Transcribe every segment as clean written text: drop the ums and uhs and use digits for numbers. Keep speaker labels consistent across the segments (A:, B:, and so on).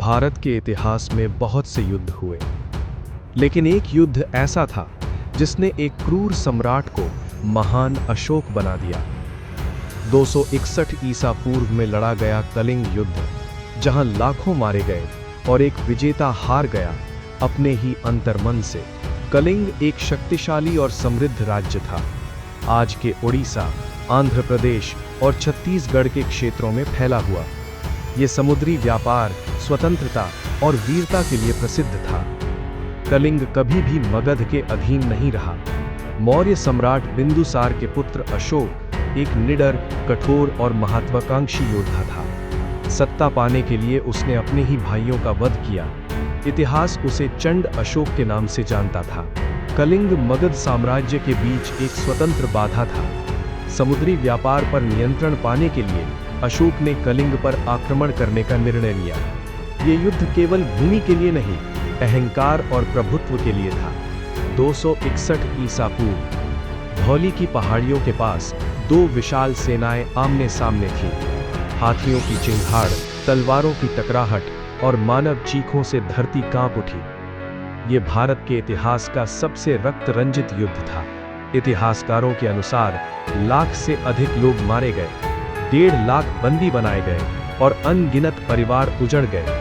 A: भारत के इतिहास में बहुत से युद्ध हुए, लेकिन एक युद्ध ऐसा था जिसने एक क्रूर सम्राट को महान अशोक बना दिया। 261 ईसा पूर्व में लड़ा गया कलिंग युद्ध, जहां लाखों मारे गए और एक विजेता हार गया अपने ही अंतर्मन से। कलिंग एक शक्तिशाली और समृद्ध राज्य था, आज के ओडिशा, आंध्र प्रदेश और छत्तीसगढ़ के क्षेत्रों में फैला हुआ। ये समुद्री व्यापार, स्वतंत्रता और वीरता के लिए प्रसिद्ध था। कलिंग कभी भी मगध के अधीन नहीं रहा। मौर्य सम्राट बिंदुसार के पुत्र अशोक एक निडर, कठोर और महत्वाकांक्षी योद्धा था। सत्ता पाने के लिए उसने अपने ही भाइयों का वध किया। इतिहास उसे चंड अशोक के नाम से जानता था। कलिंग मगध साम्राज्य के बीच एक स्वतंत्र बाधा था। समुद्री व्यापार पर नियंत्रण पाने के लिए अशोक ने कलिंग पर आक्रमण करने का निर्णय लिया। ये युद्ध केवल भूमि के लिए नहीं, अहंकार और प्रभुत्व के लिए था। 261 ईसा पूर्व धौली की पहाड़ियों के पास दो विशाल सेनाएं आमने सामने थीं। हाथियों की चिंगाड़, तलवारों की टकराहट और मानव चीखों से धरती कांप उठी। ये भारत के इतिहास का सबसे रक्त रंजित युद्ध था। इतिहासकारों के अनुसार लाख से अधिक लोग मारे गए, 1.5 लाख बंदी बनाए गए और अनगिनत परिवार उजड़ गए।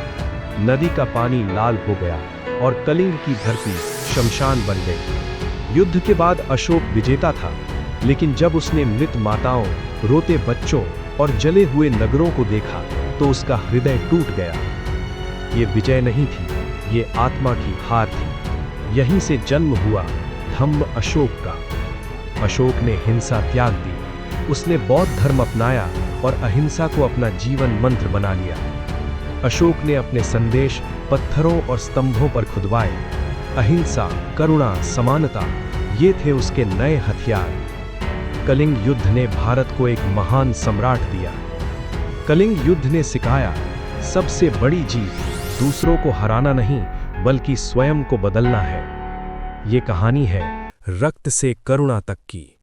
A: नदी का पानी लाल हो गया और कलिंग की धरती शमशान बन गई। युद्ध के बाद अशोक विजेता था, लेकिन जब उसने मृत माताओं, रोते बच्चों और जले हुए नगरों को देखा तो उसका हृदय टूट गया। ये विजय नहीं थी, ये आत्मा की हार थी। यहीं से जन्म हुआ धम्म अशोक का। अशोक ने हिंसा त्याग दी। उसने बौद्ध धर्म अपनाया और अहिंसा को अपना जीवन मंत्र बना लिया। अशोक ने अपने संदेश पत्थरों और स्तंभों पर खुदवाए। अहिंसा, करुणा, समानता, ये थे उसके नए हथियार। कलिंग युद्ध ने भारत को एक महान सम्राट दिया। कलिंग युद्ध ने सिखाया, सबसे बड़ी जीत दूसरों को हराना नहीं, बल्कि स्वयं को बदलना है। ये कहानी है रक्त से करुणा तक की।